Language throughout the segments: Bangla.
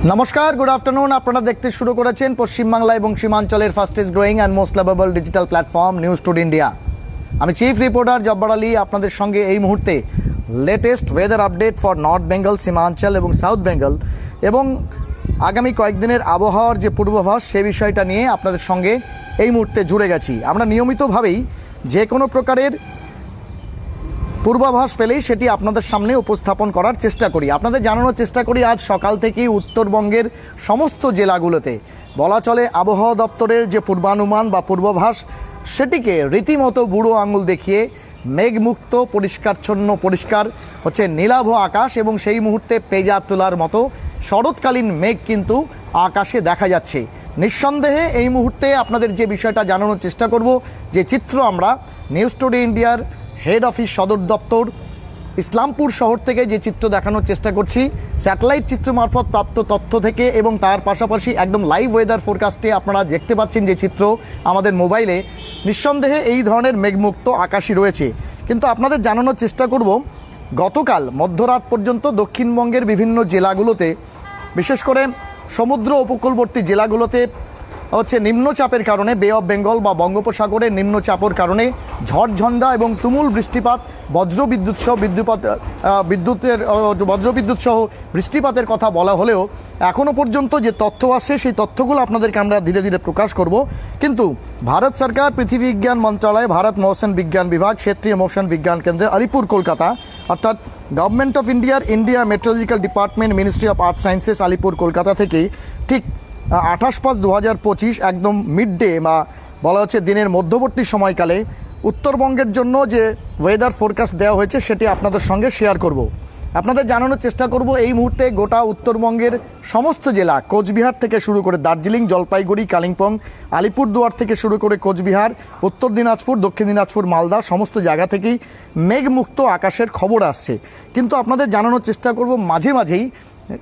নমস্কার, গুড আফটারনুন। আপনারা দেখতে শুরু করেছেন পশ্চিমবাংলা এবং সীমাঞ্চলের fastest growing and most lovable digital platform news today India. আমি চিফ রিপোর্টার জব্বার আলী আপনাদের সঙ্গে এই মুহূর্তে latest weather update for north Bengal, Seemanchal এবং সাউথ বেঙ্গল এবং আগামী কয়েকদিনের আবহাওয়ার যে পূর্বাভাস সে বিষয়টা নিয়ে আপনাদের সঙ্গে এই মুহূর্তে জুড়ে গেছি। আমরা নিয়মিতভাবেই যে কোনো প্রকারের পূর্বাভাস পেলেই সেটি আপনাদের সামনে উপস্থাপন করার চেষ্টা করি, আপনাদের জানানোর চেষ্টা করি। আজ সকাল থেকেই উত্তরবঙ্গের সমস্ত জেলাগুলোতে বলা চলে আবহাওয়া দপ্তরের যে পূর্বানুমান বা পূর্বাভাস সেটিকে রীতিমতো বুড়ো আঙুল দেখিয়ে মেঘমুক্ত পরিষ্কার হচ্ছে নীলাভ আকাশ এবং সেই মুহূর্তে পেজা তোলার মতো শরৎকালীন মেঘ কিন্তু আকাশে দেখা যাচ্ছে। নিঃসন্দেহে এই মুহূর্তে আপনাদের যে বিষয়টা জানানোর চেষ্টা করব, যে চিত্র আমরা নিউজ টুডে ইন্ডিয়ার হেড অফিস সদর দপ্তর ইসলামপুর শহর থেকে যে চিত্র দেখানোর চেষ্টা করছি, স্যাটেলাইট চিত্র মারফত প্রাপ্ত তথ্য থেকে এবং তার পাশাপাশি একদম লাইভ ওয়েদার ফোরকাস্টে আপনারা দেখতে পাচ্ছেন যে চিত্র আমাদের মোবাইলে, নিঃসন্দেহে এই ধরনের মেঘমুক্ত আকাশই রয়েছে। কিন্তু আপনাদের জানানোর চেষ্টা করব, গতকাল মধ্যরাত পর্যন্ত দক্ষিণবঙ্গের বিভিন্ন জেলাগুলোতে, বিশেষ করে সমুদ্র উপকূলবর্তী জেলাগুলোতে হচ্ছে নিম্নচাপের কারণে, বে অফ বেঙ্গল বা বঙ্গোপসাগরের নিম্নচাপের কারণে ঝড়ঝঞ্ঝা এবং তুমুল বৃষ্টিপাত, বজ্রবিদ্যুৎ সহ বৃষ্টিপাতের কথা বলা হলেও এখনও পর্যন্ত যে তথ্য আসে সেই তথ্যগুলো আপনাদেরকে আমরা ধীরে ধীরে প্রকাশ করব। কিন্তু ভারত সরকার, পৃথিবী বিজ্ঞান মন্ত্রণালয়, ভারত মৌসুম বিজ্ঞান বিভাগ, ক্ষেত্রীয় মৌসুম বিজ্ঞান কেন্দ্র আলিপুর কলকাতা, অর্থাৎ government of India meteorological department, ministry of earth sciences Alipore Kolkata থেকে ঠিক 28/5/2025 একদম মিড ডে বা বলা হচ্ছে দিনের মধ্যবর্তী সময়কালে উত্তরবঙ্গের জন্য যে ওয়েদার ফোরকাস্ট দেওয়া হয়েছে সেটি আপনাদের সঙ্গে শেয়ার করব। আপনাদের জানানোর চেষ্টা করব এই মুহূর্তে গোটা উত্তরবঙ্গের সমস্ত জেলা, কোচবিহার থেকে শুরু করে দার্জিলিং, জলপাইগুড়ি, কালিম্পং, আলিপুরদুয়ার থেকে শুরু করে কোচবিহার, উত্তর দিনাজপুর, দক্ষিণ দিনাজপুর, মালদা, সমস্ত জায়গা থেকেই মেঘমুক্ত আকাশের খবর আসছে। কিন্তু আপনাদের জানানোর চেষ্টা করব মাঝে মাঝেই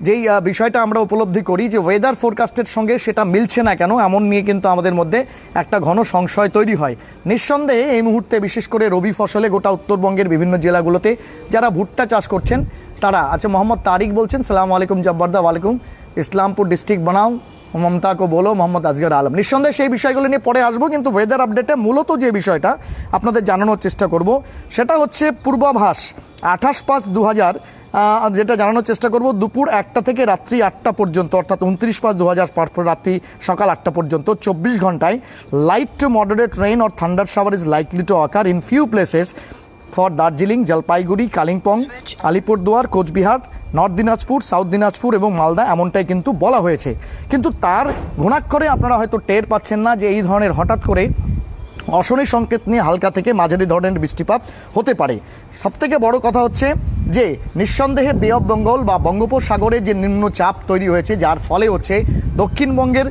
যেই বিষয়টা আমরা উপলব্ধি করি যে ওয়েদার ফোরকাস্টের সঙ্গে সেটা মিলছে না কেন, এমন নিয়ে কিন্তু আমাদের মধ্যে একটা ঘন সংশয় তৈরি হয়। নিঃসন্দেহে এই মুহূর্তে বিশেষ করে রবি ফসলে গোটা উত্তরবঙ্গের বিভিন্ন জেলাগুলোতে যারা ভুট্টা চাষ করছেন তারা, আচ্ছা মোহাম্মদ তারিক বলছেন, সালাম আলাইকুম জব্বারদা, ওয়ালাইকুম, ইসলামপুর ডিস্ট্রিক্ট বানাও, মমতা কো বলো, মোহাম্মদ আজগর আলম। নিঃসন্দেহে সেই বিষয়গুলো নিয়ে পরে আসবো, কিন্তু ওয়েদার আপডেটে মূলত যে বিষয়টা আপনাদের জানানোর চেষ্টা করব সেটা হচ্ছে পূর্বাভাস 28/5/2000, যেটা জানানোর চেষ্টা করব দুপুর 1টা থেকে রাত্রি 8টা পর্যন্ত, অর্থাৎ 29/5/2000 রাত্রি সকাল 8টা পর্যন্ত 24 ঘন্টায় light to moderate rain or thunder shower is likely to occur in few places for Darjeeling, Jalpaiguri, Kalimpong, Alipurduar, Cooch Behar, north Dinajpur, south Dinajpur এবং মালদা, এমনটাই কিন্তু বলা হয়েছে। কিন্তু তার ঘুণাক্ষরে আপনারা হয়তো টের পাচ্ছেন না যে এই ধরনের হঠাৎ করে অশনি সংকেত নিয়ে হালকা থেকে মাঝারি ধরনের বৃষ্টিপাত হতে পারে। সবথেকে বড় কথা হচ্ছে যে নিঃসন্দেহে বে অফ বেঙ্গল বা বঙ্গোপসাগরে যে নিম্নচাপ তৈরি হয়েছে, যার ফলে হচ্ছে দক্ষিণবঙ্গের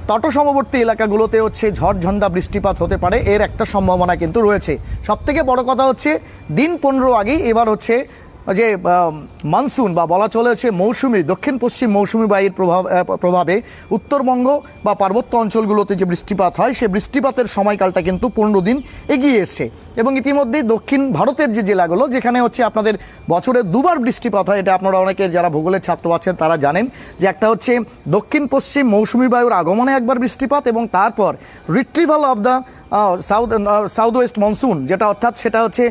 তটসমবর্তী এলাকাগুলোতে হচ্ছে ঝড়ঝঞ্ঝা বৃষ্টিপাত হতে পারে, এর একটা সম্ভাবনা কিন্তু রয়েছে। সবথেকে বড় কথা হচ্ছে দিন 15 আগেই এবার হচ্ছে যে মনসুন বা বলা চলেছে মৌসুমি, দক্ষিণ পশ্চিম মৌসুমি বায়ুর প্রভাবে উত্তরবঙ্গ বা পার্বত্য অঞ্চলগুলোতে যে বৃষ্টিপাত হয় সেই বৃষ্টিপাতের সময়কালটা কিন্তু 15 দিন এগিয়ে এসছে। এবং ইতিমধ্যেই দক্ষিণ ভারতের যে জেলাগুলো, যেখানে হচ্ছে আপনাদের বছরে দুবার বৃষ্টিপাত হয়, এটা আপনারা অনেকে যারা ভূগোলের ছাত্র আছেন তারা জানেন যে একটা হচ্ছে দক্ষিণ পশ্চিম মৌসুমি বায়ুর আগমনে একবার বৃষ্টিপাত এবং তারপর retrieval of the south West monsoon, যেটা অর্থাৎ সেটা হচ্ছে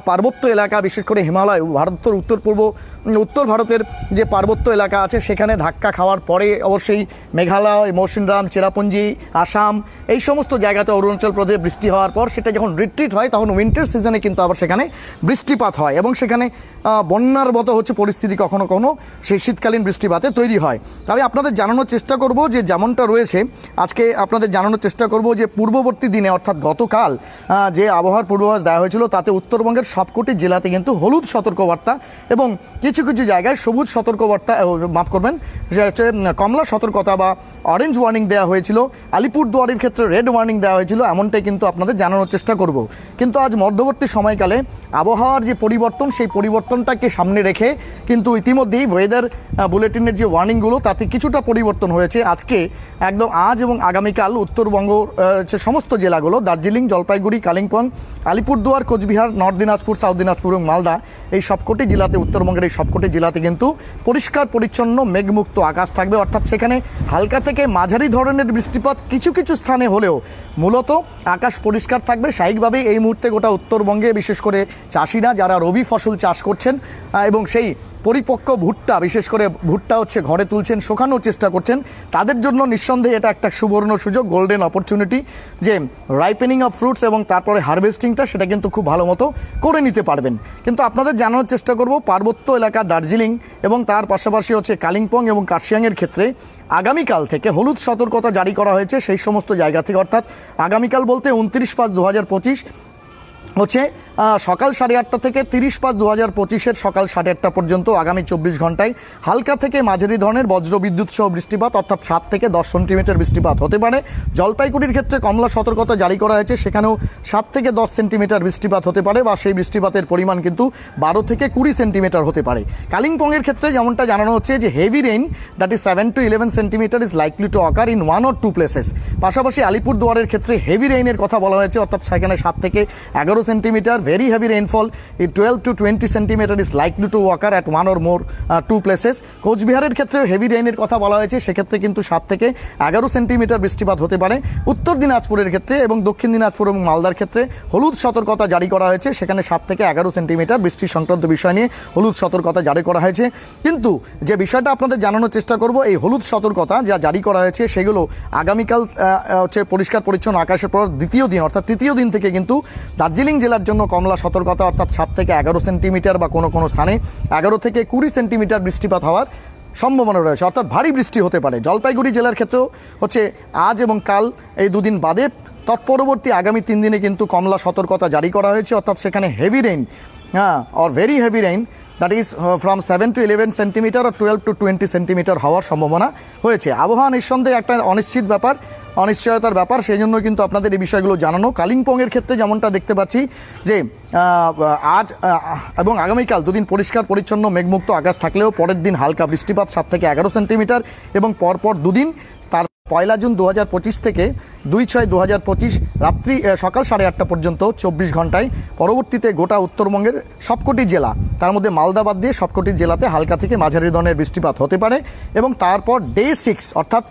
পার্বত্য এলাকা, বিশেষ করে হিমালয়, ভারতের উত্তর ভারতের যে পার্বত্য এলাকা আছে সেখানে ধাক্কা খাওয়ার পরে অবশ্যই মেঘালয়, মৌসিনরাম, চেরাপুঞ্জি, আসাম, এই সমস্ত জায়গাতে অরুণাচল প্রদেশে বৃষ্টি হওয়ার পর সেটা যখন রিট্রিট হয় তখন উইন্টার সিজনে কিন্তু আবার সেখানে বৃষ্টিপাত হয় এবং সেখানে বন্যার মতো হচ্ছে পরিস্থিতি কখনো কখনো সেই শীতকালীন বৃষ্টিপাতে তৈরি হয়। তবে আপনাদের জানানোর চেষ্টা করব যে যেমনটা রয়েছে, আজকে আপনাদের জানানোর চেষ্টা করব যে পূর্ববর্তী দিনে অর্থাৎ গতকাল যে আবহাওয়ার পূর্বাভাস দেওয়া হয়েছিল তাতে উত্তরবঙ্গের সবকটি জেলাতে কিন্তু হলুদ সতর্কবার্তা এবং কিছু কিছু জায়গায় সবুজ সতর্কবার্তা, মাফ করবেন, যে হচ্ছে কমলা সতর্কতা বা অরেঞ্জ ওয়ার্নিং দেওয়া হয়েছিল। আলিপুরদুয়ারের ক্ষেত্রে রেড ওয়ার্নিং দেওয়া হয়েছিল, এমনটাই কিন্তু আপনাদের জানানোর চেষ্টা করব। কিন্তু আজ মধ্যবর্তী সময়কালে আবহাওয়ার যে পরিবর্তন, সেই পরিবর্তনটাকে সামনে রেখে কিন্তু ইতিমধ্যেই ওয়েদার বুলেটিনের যে ওয়ার্নিংগুলো তাতে কিছুটা পরিবর্তন হয়েছে। আজকে একদম আজ এবং আগামীকাল উত্তরবঙ্গ সমস্ত জেলাগুলো জেলাগুলো দার্জিলিং, জলপাইগুড়ি, কালিম্পং, আলিপুরদুয়ার, কোচবিহার, নর্থ দিনাজপুর, সাউথ দিনাজপুর এবং মালদা, এই সবকটি জেলাতে, উত্তরবঙ্গের এই সবকটি জেলাতে কিন্তু পরিষ্কার পরিচ্ছন্ন মেঘমুক্ত আকাশ থাকবে। অর্থাৎ সেখানে হালকা থেকে মাঝারি ধরনের বৃষ্টিপাত কিছু কিছু স্থানে হলেও মূলত আকাশ পরিষ্কার থাকবে। স্বাভাবিকভাবেই এই মুহূর্তে গোটা উত্তরবঙ্গে বিশেষ করে চাষিরা যারা রবি ফসল চাষ করছেন এবং সেই পরিপক্ক ভুট্টা, বিশেষ করে ভুট্টা হচ্ছে ঘরে তুলছেন, শোকানোর চেষ্টা করছেন, তাদের জন্য নিঃসন্দেহে এটা একটা সুবর্ণ সুযোগ, গোল্ডেন অপরচুনিটি, যে রাইপেনিং অফ ফ্রুটস এবং তারপরে হারভেস্টিংটা সেটা কিন্তু খুব ভালো মতো করে নিতে পারবেন। কিন্তু আপনাদের জানানোর চেষ্টা করব পার্বত্য এলাকা দার্জিলিং এবং তার পাশাপাশি হচ্ছে কালিম্পং এবং কার্শিয়াংয়ের ক্ষেত্রে আগামীকাল থেকে হলুদ সতর্কতা জারি করা হয়েছে সেই সমস্ত জায়গা থেকে। অর্থাৎ আগামীকাল বলতে 29/5/2025 হচ্ছে সকাল 8:30 থেকে 30/5/2025 সকাল 8:30 পর্যন্ত আগামী 24 ঘন্টায় হালকা থেকে মাঝারি ধরনের বজ্রবিদ্যুৎ সহ বৃষ্টিপাত অর্থাৎ 7 থেকে 10 সেন্টিমিটার বৃষ্টিপাত হতে পারে। জলপাইগুড়ির ক্ষেত্রে কমলা সতর্কতা জারি করা হয়েছে, সেখানেও 7 থেকে 10 সেন্টিমিটার বৃষ্টিপাত হতে পারে বা সেই বৃষ্টিপাতের পরিমাণ কিন্তু 12 থেকে 20 সেন্টিমিটার হতে পারে। কালিম্পংয়ের ক্ষেত্রে যেমনটা জানানো হচ্ছে যে heavy rain that is 7 to 11 centimetre is likely to occur in 1 or 2 places. পাশাপাশি আলিপুরদুয়ারের ক্ষেত্রে হেভি রেইনের কথা বলা হয়েছে, অর্থাৎ সেখানে 7 থেকে 11 centimetre. Very heavy rainfall, 12 to 20 centimeter is likely to occur at 1 or more 2 places. কোচবিহারের ক্ষেত্রে হেভি রেইনের কথা বলা হয়েছে, সেক্ষেত্রে কিন্তু 7 থেকে 11 সেন্টিমিটার বৃষ্টিপাত হতে পারে। উত্তর দিনাজপুরের ক্ষেত্রে এবং দক্ষিণ দিনাজপুর এবং মালদার ক্ষেত্রে হলুদ সতর্কতা জারি করা হয়েছে, সেখানে 7 থেকে 11 সেন্টিমিটার বৃষ্টি সংক্রান্ত বিষয় নিয়ে হলুদ সতর্কতা জারি করা হয়েছে। কিন্তু যে বিষয়টা আপনাদের জানানোর চেষ্টা করব, এই হলুদ সতর্কতা যা জারি করা হয়েছে সেগুলো আগামীকাল হচ্ছে পরিষ্কার পরিচ্ছন্ন আকাশের পর দ্বিতীয় দিন অর্থাৎ তৃতীয় দিন থেকে কিন্তু দার্জিলিং জেলার জন্য কমলা সতর্কতা অর্থাৎ 7 থেকে 11 সেন্টিমিটার বা কোনো কোনো স্থানে 11 থেকে 20 সেন্টিমিটার বৃষ্টিপাত হওয়ার সম্ভাবনা রয়েছে, অর্থাৎ ভারী বৃষ্টি হতে পারে। জলপাইগুড়ি জেলার ক্ষেত্রেও হচ্ছে আজ এবং কাল এই দুদিন বাদে তৎপরবর্তী আগামী 3 দিনে কিন্তু কমলা সতর্কতা জারি করা হয়েছে, অর্থাৎ সেখানে heavy rain or very heavy rain that is from 7 to 11 centimetre আর 12 to 20 সেন্টিমিটার হওয়ার সম্ভাবনা হয়েছে। আবহাওয়া নিঃসন্দেহে একটা অনিশ্চিত ব্যাপার, অনিশ্চয়তার ব্যাপার, সেই জন্য কিন্তু আপনাদের এই বিষয়গুলো জানানো। কালিম্পংয়ের ক্ষেত্রে যেমনটা দেখতে পাচ্ছি যে আজ এবং আগামীকাল দুদিন পরিষ্কার পরিচ্ছন্ন মেঘমুক্ত আকাশ থাকলেও পরের দিন হালকা বৃষ্টিপাত 7 থেকে 11 সেন্টিমিটার এবং পরপর দুদিন, তার 1 জুন 2025 থেকে 2/6/2025 রাত্রি সকাল 8:30 পর্যন্ত 24 ঘন্টায় পরবর্তীতে গোটা উত্তরবঙ্গের সবকটি জেলা, তার মধ্যে মালদা বাদ দিয়ে সবকটি জেলাতে হালকা থেকে মাঝারি ধরনের বৃষ্টিপাত হতে পারে। এবং তারপর ডে 6 অর্থাৎ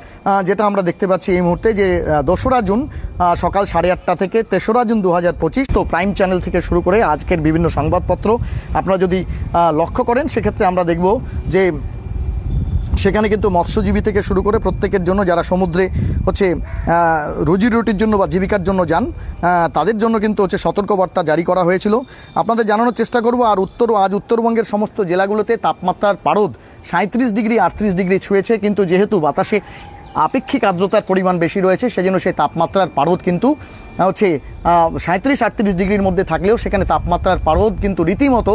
যেটা আমরা দেখতে পাচ্ছি এই মুহূর্তে যে 2রা জুন সকাল 8:30 থেকে 3রা জুন 2025, তো প্রাইম চ্যানেল থেকে শুরু করে আজকের বিভিন্ন সংবাদপত্র আপনারা যদি লক্ষ্য করেন সেক্ষেত্রে আমরা দেখব যে সেখানে কিন্তু মৎস্যজীবী থেকে শুরু করে প্রত্যেকের জন্য যারা সমুদ্রে হচ্ছে রুজি রুটির জন্য বা জীবিকার জন্য যান তাদের জন্য কিন্তু হচ্ছে সতর্কবার্তা জারি করা হয়েছিল। আপনাদের জানানোর চেষ্টা করব। আর আজ উত্তরবঙ্গের সমস্ত জেলাগুলোতে তাপমাত্রার পারদ 37 ডিগ্রি 38 ডিগ্রি ছুঁয়েছে, কিন্তু যেহেতু বাতাসে আপেক্ষিক আর্দ্রতার পরিমাণ বেশি রয়েছে সেজন্য সেই তাপমাত্রার পারদ কিন্তু হচ্ছে 37-38 ডিগ্রির মধ্যে থাকলেও সেখানে তাপমাত্রার পারদ কিন্তু রীতিমতো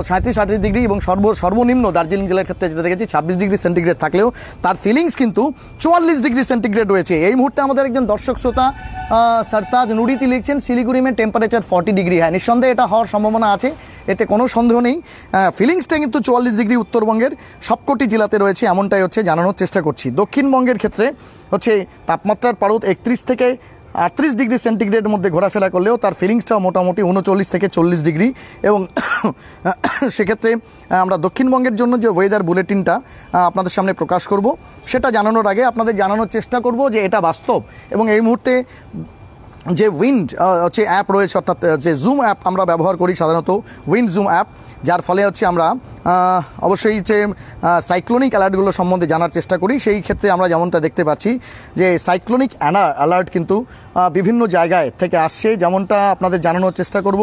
37-38 ডিগ্রি এবং সর্বনিম্ন দার্জিলিং জেলার ক্ষেত্রে যেটা দেখেছি 26 ডিগ্রি সেন্টিগ্রেড থাকলেও তার ফিলিংস কিন্তু 44 ডিগ্রি সেন্টিগ্রেড রয়েছে। এই মুহূর্তে আমাদের একজন দর্শক শ্রোতা সরতাজ নুরিতি লিখছেন শিলিগুড়ি में টেম্পারেচার 40 ডিগ্রি হ্যাঁ, নিঃসন্দেহে এটা হওয়ার সম্ভাবনা আছে, এতে কোনো সন্দেহ নেই। ফিলিংসটা কিন্তু 44 ডিগ্রি উত্তরবঙ্গের সবকটি জেলাতে রয়েছে, এমনটাই হচ্ছে জানানোর চেষ্টা করছি। দক্ষিণবঙ্গের ক্ষেত্রে হচ্ছে তাপমাত্রার পারদ 31 থেকে 38 ডিগ্রি সেন্টিগ্রেডের মধ্যে ঘোরাফেরা করলেও তার ফিলিংসটাও মোটামুটি 39 থেকে 40 ডিগ্রি। এবং সেক্ষেত্রে আমরা দক্ষিণবঙ্গের জন্য যে ওয়েদার বুলেটিনটা আপনাদের সামনে প্রকাশ করব সেটা জানানোর আগে আপনাদের জানানোর চেষ্টা করব যে এটা বাস্তব। এবং এই মুহূর্তে যে উইন্ড হচ্ছে অ্যাপ রয়েছে, অর্থাৎ যে জুম অ্যাপ আমরা ব্যবহার করি সাধারণত, উইন্ড জুম অ্যাপ, যার ফলে হচ্ছে আমরা অবশ্যই যে সাইক্লোনিক অ্যালার্টগুলো সম্বন্ধে জানার চেষ্টা করি। সেই ক্ষেত্রে আমরা যেমনটা দেখতে পাচ্ছি যে সাইক্লোনিক অ্যালার্ট কিন্তু বিভিন্ন জায়গায় থেকে আসছে, যেমনটা আপনাদের জানানোর চেষ্টা করব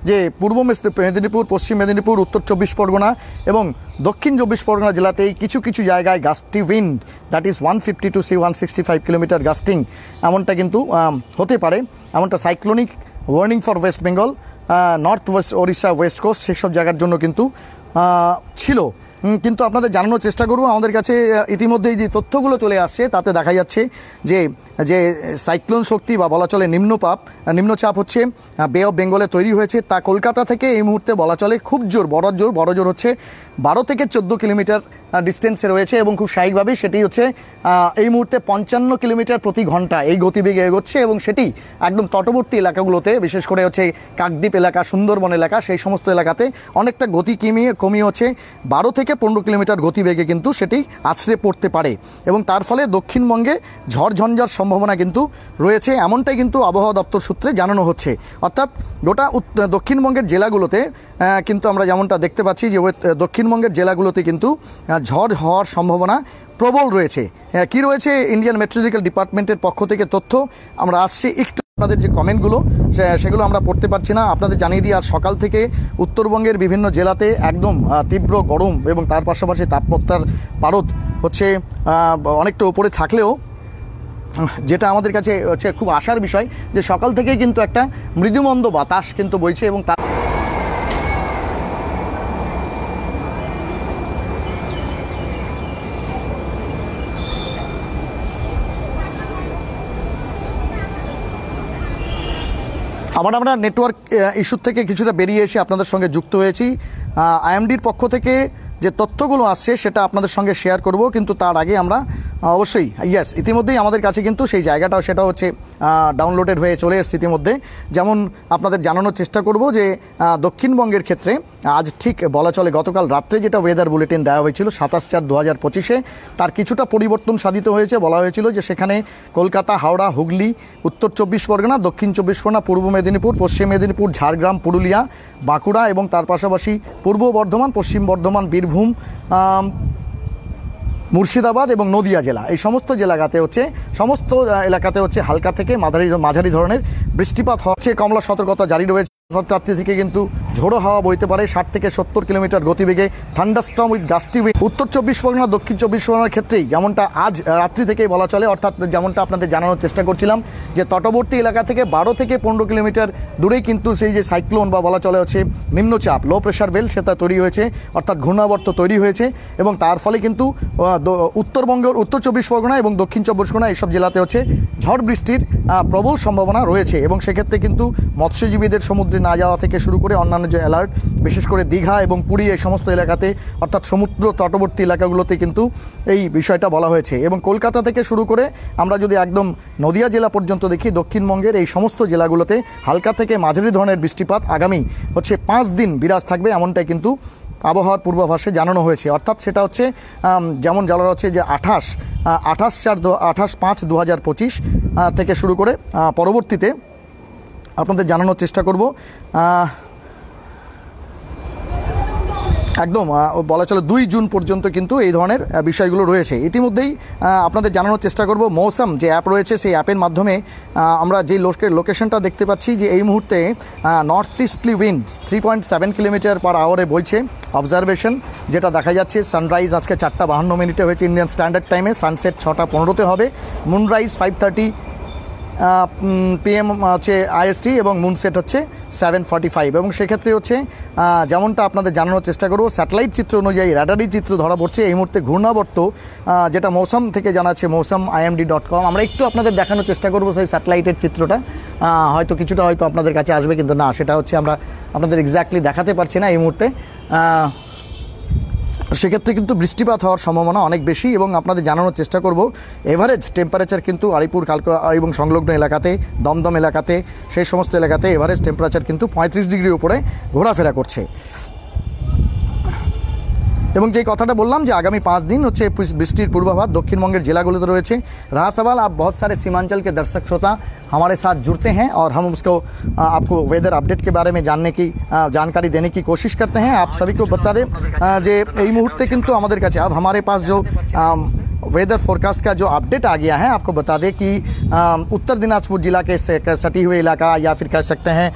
যে পূর্ব মেদিনীপুর, পশ্চিম মেদিনীপুর, উত্তর 24 পরগনা এবং দক্ষিণ 24 পরগনা জেলাতেই কিছু কিছু জায়গায় gusty wind that is 150 to 165 kilometre gusting এমনটা কিন্তু হতে পারে। এমনটা cyclonic warning for west Bengal, north west Odisha, west coast সেসব জায়গার জন্য কিন্তু ছিল। কিন্তু আপনাদের জানানোর চেষ্টা করব আমাদের কাছে ইতিমধ্যেই যে তথ্যগুলো চলে আসছে তাতে দেখা যাচ্ছে যে যে সাইক্লোন শক্তি বা বলা চলে নিম্নচাপ হচ্ছে বে অফ বেঙ্গলে তৈরি হয়েছে, তা কলকাতা থেকে এই মুহূর্তে বলা চলে খুব বড় জোর হচ্ছে 12 থেকে 14 কিলোমিটার ডিস্টেন্সে রয়েছে এবং খুব স্বাভাবিকভাবেই সেটি হচ্ছে এই মুহূর্তে 55 কিলোমিটার প্রতি ঘন্টা এই গতিবেগে এগোচ্ছে এবং সেটি একদম তটবর্তী এলাকাগুলোতে, বিশেষ করে হচ্ছে কাকদ্বীপ এলাকা, সুন্দরবন এলাকা, সেই সমস্ত এলাকাতে অনেকটা গতি কমিয়ে হচ্ছে 12 থেকে 15 কিলোমিটার গতিবেগে কিন্তু সেটি আছড়ে পড়তে পারে এবং তার ফলে দক্ষিণবঙ্গে ঝড়ঝঞ্ঝার সম্ভাবনা কিন্তু রয়েছে, এমনটাই কিন্তু আবহাওয়া দপ্তর সূত্রে জানানো হচ্ছে। অর্থাৎ গোটা দক্ষিণবঙ্গের জেলাগুলোতে কিন্তু আমরা যেমনটা দেখতে পাচ্ছি যে দক্ষিণবঙ্গের জেলাগুলোতে কিন্তু ঝড় হওয়ার সম্ভাবনা প্রবল রয়েছে। কি রয়েছে ইন্ডিয়ান মেট্রোলজিক্যাল ডিপার্টমেন্টের পক্ষ থেকে তথ্য আমরা আসছি, একটু আপনাদের যে কমেন্টগুলো সেগুলো আমরা পড়তে পারছি না। আপনাদের জানিয়ে দিই আজ সকাল থেকে উত্তরবঙ্গের বিভিন্ন জেলাতে একদম তীব্র গরম এবং তার পাশাপাশি তাপমাত্রার পারদ হচ্ছে অনেকটা উপরে থাকলেও যেটা আমাদের কাছে হচ্ছে খুব আশার বিষয় যে সকাল থেকেই কিন্তু একটা মৃদুমন্দ বাতাস কিন্তু বইছে এবং তার আবার আমরা নেটওয়ার্ক ইস্যুর থেকে কিছুটা বেরিয়ে এসে আপনাদের সঙ্গে যুক্ত হয়েছি। আইএমডির পক্ষ থেকে যে তথ্যগুলো আসছে সেটা আপনাদের সঙ্গে শেয়ার করব, কিন্তু তার আগে আমরা অবশ্যই ইতিমধ্যেই আমাদের কাছে কিন্তু সেই জায়গাটাও সেটা হচ্ছে ডাউনলোডেড হয়ে চলে এসেছে ইতিমধ্যে। যেমন আপনাদের জানানোর চেষ্টা করব যে দক্ষিণবঙ্গের ক্ষেত্রে আজ ঠিক বলা চলে গতকাল রাত্রে যেটা ওয়েদার বুলেটিন দেওয়া হয়েছিল 27/4/2025, তার কিছুটা পরিবর্তন সাধিত হয়েছে। বলা হয়েছিল যে সেখানে কলকাতা, হাওড়া, হুগলি, উত্তর 24 পরগনা, দক্ষিণ 24 পরগনা, পূর্ব মেদিনীপুর, পশ্চিম মেদিনীপুর, ঝাড়গ্রাম, পুরুলিয়া, বাঁকুড়া এবং তার পাশাপাশি পূর্ব বর্ধমান, পশ্চিম বর্ধমান, বীরভূম, মুর্শিদাবাদ এবং নদিয়া জেলা, এই সমস্ত এলাকাতে হচ্ছে হালকা থেকে মাঝারি ধরনের বৃষ্টিপাত হচ্ছে। কমলা সতর্কতা জারি রয়েছে। রাত্রি থেকে কিন্তু ঝোড়ো হাওয়া বইতে পারে 60 থেকে 70 কিলোমিটার গতিবেগে, থান্ডারস্টর্ম উইথ গাস্টি উইন্ড। উত্তর 24 পরগনা, দক্ষিণ 24 পরগনার ক্ষেত্রেই যেমনটা আজ রাত্রি থেকেই বলা চলে, অর্থাৎ যেমনটা আপনাদের জানানোর চেষ্টা করছিলাম যে তটবর্তী এলাকা থেকে 12 থেকে 15 কিলোমিটার দূরেই কিন্তু সেই যে সাইক্লোন বা বলা চলে হচ্ছে নিম্নচাপ, লো প্রেশার বেল্ট, সেটা তৈরি হয়েছে, অর্থাৎ ঘূর্ণাবর্ত তৈরি হয়েছে এবং তার ফলে কিন্তু উত্তরবঙ্গের উত্তর 24 পরগনা এবং দক্ষিণ 24 পরগনা এইসব জেলাতে হচ্ছে ঝড় বৃষ্টির প্রবল সম্ভাবনা রয়েছে এবং সেক্ষেত্রে কিন্তু মৎস্যজীবীদের সমুদ্রে না যাওয়া থেকে শুরু করে অন্যান্য যে অ্যালার্ট, বিশেষ করে দীঘা এবং পুরী এই সমস্ত এলাকাতে, অর্থাৎ সমুদ্র তটবর্তী এলাকাগুলোতে কিন্তু এই বিষয়টা বলা হয়েছে। এবং কলকাতা থেকে শুরু করে আমরা যদি একদম নদিয়া জেলা পর্যন্ত দেখি, দক্ষিণবঙ্গের এই সমস্ত জেলাগুলোতে হালকা থেকে মাঝারি ধরনের বৃষ্টিপাত আগামী হচ্ছে 5 দিন বিরাজ থাকবে, এমনটাই কিন্তু আবহাওয়ার পূর্বাভাসে জানানো হয়েছে। অর্থাৎ সেটা হচ্ছে যেমন জানা হচ্ছে যে 28/5/2025 থেকে শুরু করে পরবর্তীতে আপনাদের জানানোর চেষ্টা করব একদম বলা চলে 2 জুন পর্যন্ত কিন্তু এই ধরনের বিষয়গুলো রয়েছে। ইতিমধ্যেই আপনাদের জানানোর চেষ্টা করব মৌসুম যে অ্যাপ রয়েছে, সেই অ্যাপের মাধ্যমে আমরা যে লোকেশনটা দেখতে পাচ্ছি যে এই মুহূর্তে নর্থ ইস্টলি উইন্ড 3.7 কিলোমিটার পার আওয়ারে বইছে। অবজারভেশন যেটা দেখা যাচ্ছে, সানরাইজ আজকে 4:52 হয়েছে ইন্ডিয়ান স্ট্যান্ডার্ড টাইমে, সানসেট 6:15 হবে, মুনরাইজ 5:30 PM হচ্ছে IST এবং মুনসেট হচ্ছে 7:45 এবং সেক্ষেত্রে হচ্ছে যেমনটা আপনাদের জানানোর চেষ্টা করব স্যাটেলাইট চিত্র অনুযায়ী রাডারি চিত্র ধরা পড়ছে এই মুহূর্তে ঘূর্ণাবর্ত, যেটা মৌসুম থেকে জানাচ্ছে মৌসুম imd.com। আমরা একটু আপনাদের দেখানোর চেষ্টা করব সেই স্যাটেলাইটের চিত্রটা, হয়তো কিছুটা হয়তো আপনাদের কাছে আসবে, কিন্তু না, সেটা হচ্ছে আমরা আপনাদের এক্স্যাক্টলি দেখাতে পারছি না এই মুহূর্তে। সেক্ষেত্রে কিন্তু বৃষ্টিপাত হওয়ার সম্ভাবনা অনেক বেশি এবং আপনাদের জানানোর চেষ্টা করব এভারেজ টেম্পারেচার কিন্তু আলিপুর, কালকা এবং সংলগ্ন এলাকাতে, দমদম এলাকাতে, সেই সমস্ত এলাকাতে এভারেজ টেম্পারেচার কিন্তু 35 ডিগ্রির উপরে ঘোরাফেরা করছে। এবং যেই কথাটা বললাম যে आगामी 5 दिन হচ্ছে বৃষ্টির পূর্বাভাস দক্ষিণবঙ্গের জেলাগুলোতে রয়েছে। रहा सवाल आप बहुत सारे सीमांचल के दर्शक श्रोता हमारे साथ जुड़ते हैं और हम उसको आपको वेदर अपडेट के बारे में जानने की जानकारी देने की कोशिश करते हैं। आप सभी को बता दें যে এই মুহূর্তে কিন্তু আমাদের কাছে अब हमारे पास जो वेदर फोरकास्ट का जो अपडेट आ गया है, आपको बता दें कि उत्तर दिनाजपुर जिला के सटी हुए इलाका या फिर कह सकते हैं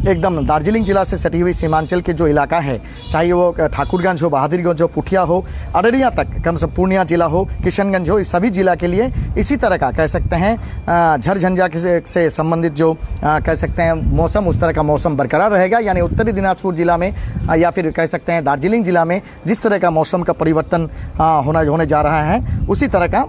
एकदम दार्जिलिंग जिला से सटी हुई सीमांचल के जो इलाका है, चाहे वो ठाकुरगंज हो, बहादुरगंज हो, पुठिया हो, अररिया तक, कम से पूर्णिया जिला हो, किशनगंज हो, इस सभी जिला के लिए इसी तरह का कह सकते हैं झरझंझा से संबंधित जो कह सकते हैं मौसम, उस तरह का मौसम बरकरार रहेगा। यानी उत्तरी दिनाजपुर जिला में या फिर कह सकते हैं दार्जिलिंग जिला में जिस तरह का मौसम का परिवर्तन होने जा रहा है, उसी तरह का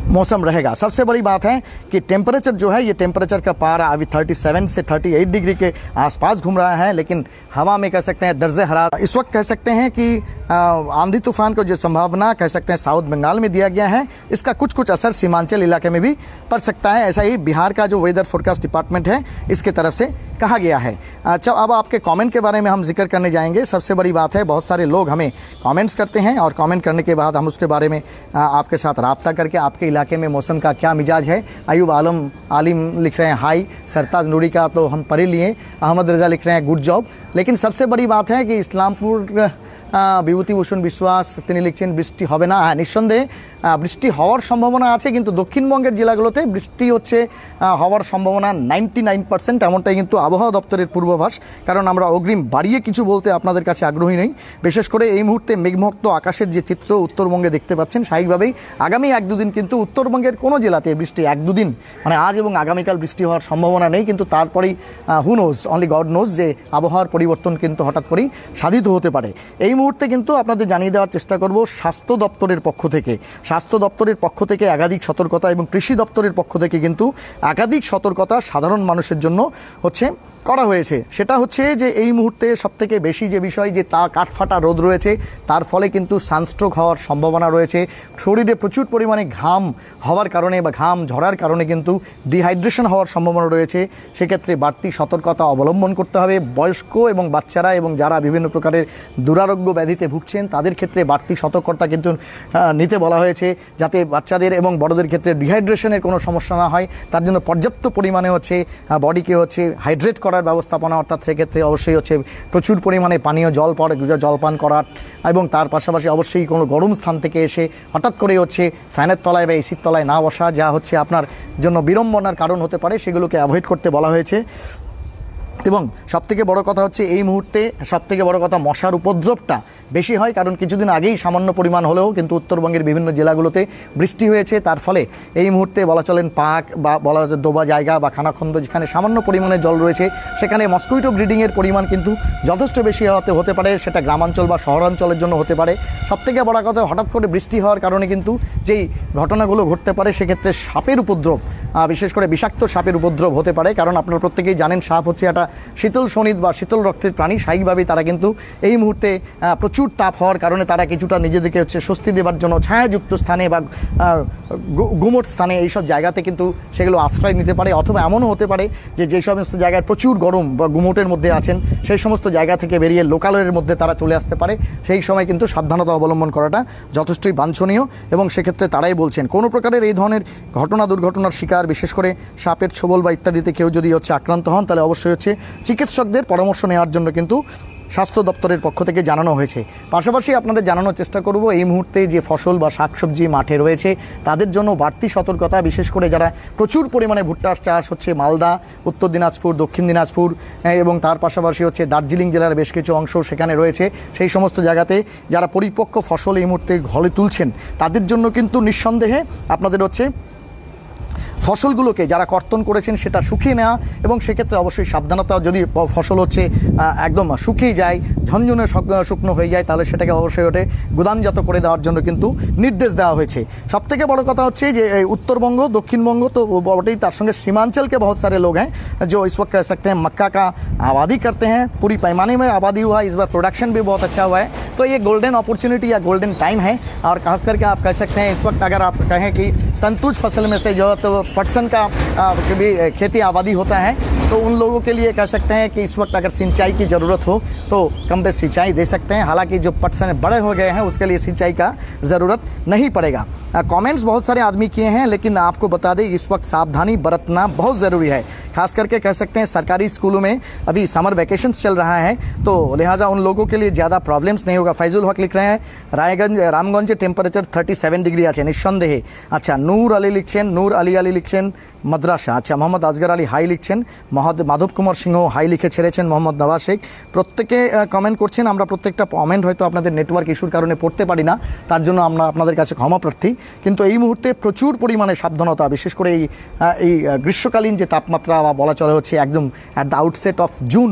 मौसम रहेगा। सबसे बड़ी बात है कि टेम्परेचर जो है, ये टेम्परेचर का पारा अभी 37 से 38 डिग्री के आसपास घूम रहा है, लेकिन हवा में कह सकते हैं दर्जे हरारत इस वक्त कह सकते हैं कि आंधी तूफान को जो संभावना कह सकते हैं साउथ बंगाल में दिया गया है, इसका कुछ असर सीमांचल इलाके में भी पड़ सकता है। ऐसा ही बिहार का जो वेदर फोरकास्ट डिपार्टमेंट है इसके तरफ से कहा गया है। अच्छा, अब आपके कमेंट के बारे में हम जिक्र करने जाएंगे। सबसे बड़ी बात है, बहुत सारे लोग हमें कमेंट्स करते हैं और कमेंट करने के बाद हम उसके बारे में आपके साथ राब्ता करके आपके इलाके में मौसम का क्या मिजाज है। अयूब आलिम लिख रहे हैं हाई, सरताज नूरी का तो हम पढ़ लिए, अहमद रजा लिख रहे हैं गुड जॉब। लेकिन सबसे बड़ी बात है कि इस्लामपुर বিভূতিভূষণ বিশ্বাস তিনি লিখছেন বৃষ্টি হবে না। হ্যাঁ, নিঃসন্দেহে বৃষ্টি হওয়ার সম্ভাবনা আছে, কিন্তু দক্ষিণবঙ্গের জেলাগুলোতে বৃষ্টি হচ্ছে হওয়ার সম্ভাবনা 99%, এমনটাই কিন্তু আবহাওয়া দপ্তরের পূর্বাভাস। কারণ আমরা অগ্রিম বাড়িয়ে কিছু বলতে আপনাদের কাছে আগ্রহী নেই। বিশেষ করে এই মুহূর্তে মেঘমুক্ত আকাশের যে চিত্র উত্তরবঙ্গে দেখতে পাচ্ছেন, স্বাভাবিকভাবেই আগামী 1-2 দিন কিন্তু উত্তরবঙ্গের কোনো জেলাতে বৃষ্টি 1-2 দিন মানে আজ এবং আগামীকাল বৃষ্টি হওয়ার সম্ভাবনা নেই। কিন্তু তারপরেই who knows, only god nose যে আবহাওয়ার পরিবর্তন কিন্তু হঠাৎ করেই সাধিত হতে পারে। এই মুহূর্তে কিন্তু আপনাদের জানিয়ে দেওয়ার চেষ্টা করব স্বাস্থ্য দপ্তরের পক্ষ থেকে একাধিক সতর্কতা এবং কৃষি দপ্তরের পক্ষ থেকে কিন্তু একাধিক সতর্কতা সাধারণ মানুষের জন্য হচ্ছে করা হয়েছে। সেটা হচ্ছে যে এই মুহূর্তে সবথেকে বেশি যে বিষয় যে কাঠফাটা রোদ রয়েছে, তার ফলে কিন্তু সানস্ট্রোক হওয়ার সম্ভাবনা রয়েছে। শরীরে প্রচুর পরিমাণে ঘাম হওয়ার কারণে বা ঘাম ঝরার কারণে কিন্তু ডিহাইড্রেশন হওয়ার সম্ভাবনা রয়েছে। সেক্ষেত্রে বাড়তি সতর্কতা অবলম্বন করতে হবে। বয়স্ক এবং বাচ্চারা এবং যারা বিভিন্ন প্রকারের দুরারোগ্য ব্যাধিতে ভুগছেন তাদের ক্ষেত্রে বাড়তি সতর্কতা কিন্তু নিতে বলা হয়েছে, যাতে বাচ্চাদের এবং বড়দের ক্ষেত্রে ডিহাইড্রেশনের কোনো সমস্যা না হয়। তার জন্য পর্যাপ্ত পরিমাণে হচ্ছে বডিকে হচ্ছে হাইড্রেট করার ব্যবস্থাপনা, অর্থাৎ সেক্ষেত্রে অবশ্যই হচ্ছে প্রচুর পরিমাণে পানীয় জলপান করার এবং তার পাশাপাশি অবশ্যই কোনো গরম স্থান থেকে এসে হঠাৎ করে হচ্ছে ফ্যানের তলায় বা এসির তলায় না বসা, যা হচ্ছে আপনার জন্য বিড়ম্বনার কারণ হতে পারে, সেগুলোকে অ্যাভয়েড করতে বলা হয়েছে। এবং সবথেকে বড় কথা হচ্ছে এই মুহূর্তে সবথেকে বড় কথা মশার উপদ্রবটা বেশি হয়, কারণ কিছুদিন আগেই সামান্য পরিমাণ হলেও কিন্তু উত্তরবঙ্গের বিভিন্ন জেলাগুলোতে বৃষ্টি হয়েছে। তার ফলে এই মুহূর্তে বলা চলেন পাক বা বলা দোবা জায়গা বা খানাখন্দ যেখানে সামান্য পরিমাণে জল রয়েছে, সেখানে মস্কুইটো ব্রিডিংয়ের পরিমাণ কিন্তু যথেষ্ট বেশি হতে পারে। সেটা গ্রামাঞ্চল বা শহরাঞ্চলের জন্য হতে পারে। সবথেকে বড় কথা, হঠাৎ করে বৃষ্টি হওয়ার কারণে কিন্তু যেই ঘটনাগুলো ঘটতে পারে, সেক্ষেত্রে সাপের উপদ্রব, বিশেষ করে বিষাক্ত সাপের উপদ্রব হতে পারে। কারণ আপনারা প্রত্যেকেই জানেন সাপ হচ্ছে একটা শীতল শোণিত বা শীতল রক্তের প্রাণী। স্বাভাবিকভাবেই তারা কিন্তু এই মুহূর্তে প্রচুর তাপ হওয়ার কারণে তারা কিছুটা নিজেদেরকে হচ্ছে স্বস্তি দেওয়ার জন্য ছায়াযুক্ত স্থানে বা গুমট স্থানে এইসব জায়গাতে কিন্তু সেগুলো আশ্রয় নিতে পারে। অথবা এমনও হতে পারে যে যেই সমস্ত জায়গায় প্রচুর গরম বা গুমটের মধ্যে আছেন, সেই সমস্ত জায়গা থেকে বেরিয়ে লোকালয়ের মধ্যে তারা চলে আসতে পারে। সেই সময় কিন্তু সাবধানতা অবলম্বন করাটা যথেষ্টই বাঞ্ছনীয়। এবং সেক্ষেত্রে তারাই বলছেন কোনো প্রকারের এই ধরনের দুর্ঘটনার শিকার, বিশেষ করে সাপের ছোবল বা ইত্যাদিতে কেউ যদি হচ্ছে আক্রান্ত হন, তাহলে অবশ্যই হচ্ছে চিকিৎসকদের পরামর্শ নেওয়ার জন্য কিন্তু স্বাস্থ্য দপ্তরের পক্ষ থেকে জানানো হয়েছে। পাশাপাশি আপনাদের জানানোর চেষ্টা করব এই মুহূর্তে যে ফসল বা শাকসবজি মাঠে রয়েছে তাদের জন্য বাড়তি সতর্কতা, বিশেষ করে যারা প্রচুর পরিমাণে ভুট্টার চাষ হচ্ছে মালদা, উত্তর দিনাজপুর, দক্ষিণ দিনাজপুর এবং তার পাশাপাশি হচ্ছে দার্জিলিং জেলার বেশ কিছু অংশ সেখানে রয়েছে। সেই সমস্ত জায়গাতে যারা পরিপক্ক ফসল এই মুহূর্তে ঘরে তুলছেন, তাদের জন্য কিন্তু নিঃসন্দেহে আপনাদের হচ্ছে ফসলগুলোকে যারা কর্তন করেছেন সেটা শুকিয়ে নেওয়া এবং সেক্ষেত্রে অবশ্যই সাবধানতা। যদি ফসল হচ্ছে একদম শুকিয়ে যায়, ঝনঝনে শুকনো হয়ে যায়, তাহলে সেটাকে অবশ্যই ওঠে গুদামজাত করে দেওয়ার জন্য কিন্তু নির্দেশ দেওয়া হয়েছে। সবথেকে বড় কথা হচ্ছে যে उत्तरबंग दक्षिणबंग तो बटेई, तार संगे सीमांचल के बहुत सारे लोग हैं जो इस वक्त कह सकते हैं मक्का का आबादी करते हैं। पूरी पैमाने में आबादी हुआ है, इस बार प्रोडक्शन भी बहुत अच्छा हुआ है। तो ये गोल्डन अपॉर्चुनिटी या गोल्डन टाइम है। और खास करके आप कह सकते हैं इस वक्त अगर आप कहें कि तंतुज फसल में से जो तो पटसन का भी खेती आबादी होता है, तो तो उन लोगों के लिए कह सकते हैं कि इस वक्त अगर सिंचाई की ज़रूरत हो तो कम पे सिंचाई दे सकते हैं। हालांकि जो पर्सन बड़े हो गए हैं उसके लिए सिंचाई का ज़रूरत नहीं पड़ेगा। कमेंट्स बहुत सारे आदमी किए हैं, लेकिन आपको बता दें इस वक्त सावधानी बरतना बहुत ज़रूरी है। खास करके कह सकते हैं सरकारी स्कूलों में अभी समर वैकेशंस चल रहा है, तो लिहाजा उन लोगों के लिए ज़्यादा प्रॉब्लम्स नहीं होगा। फैजुल हक लिख रहे हैं रायगंज रामगंज टेम्पारेचर 37 डिग्री আছে নিঃসন্দেহে। अच्छा नूर अली लिखছেন, नूर अली अली लिखছেন মাদ্রাসা। अच्छा मोहम्मद आजगर আলী হাই লিখছেন, মাধব কুমার সিংহ হাই লিখে ছেড়েছেন, মোহাম্মদ নওয়াজ শেখ প্রত্যেকে কমেন্ট করছেন। আমরা প্রত্যেকটা কমেন্ট হয়তো আপনাদের নেটওয়ার্ক ইস্যুর কারণে পড়তে পারি না, তার জন্য আমরা আপনাদের কাছে ক্ষমা প্রার্থী। কিন্তু এই মুহূর্তে প্রচুর পরিমাণে সাবধানতা, বিশেষ করে এই গ্রীষ্মকালীন যে তাপমাত্রা বা বলা চলে হচ্ছে একদম at the outset of June,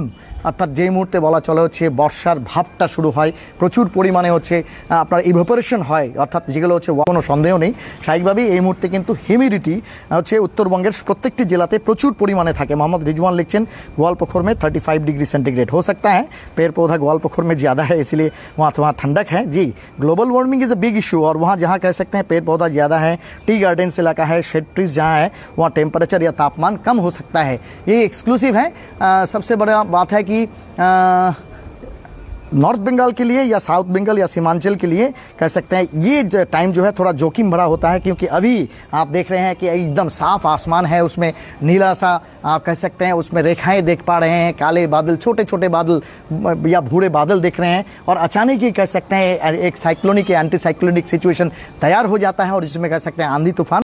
অর্থাৎ যেই মুহূর্তে বলা চলে হচ্ছে বর্ষার ভাবটা শুরু হয়, প্রচুর পরিমাণে হচ্ছে আপনার ইভাপোরেশন হয়, অর্থাৎ যেগুলো হচ্ছে কোনো সন্দেহ নেই স্বাভাবিকভাবেই এই মুহূর্তে কিন্তু হিউমিডিটি হচ্ছে উত্তরবঙ্গের প্রত্যেকটি জেলাতে প্রচুর পরিমাণে থাকে। मोहम्मद रिजवान लिखছেন ग्वालपोखर में 35 डिग्री सेंटीग्रेड हो सकता है, पेड़ पौधा ग्वालपोखर में ज़्यादा है इसलिए वहाँ ठंडक है। जी global warming is a big issue, और वहाँ जहाँ कह सकते हैं पेड़ पौधा ज़्यादा है, टी गार्डन्स इलाका है, शेड ट्रीज जहाँ है वहाँ टेम्परेचर या तापमान कम हो सकता है। ये एक्सक्लूसिव है। सबसे बड़ा बात है कि नॉर्थ बंगाल के लिए या साउथ बंगाल या सीमांचल के लिए कह सकते हैं ये टाइम जो है थोड़ा जोखिम भरा होता है, क्योंकि अभी आप देख रहे हैं कि एकदम साफ आसमान है, उसमें नीला सा आप कह सकते हैं उसमें रेखाएं देख पा रहे हैं, काले बादल, छोटे छोटे बादल या भूरे बादल देख रहे हैं, और अचानक ही कह सकते हैं एक साइक्लोनिक या एंटी साइक्लोनिक सिचुएशन तैयार हो जाता है, और जिसमें कह सकते हैं आंधी तूफान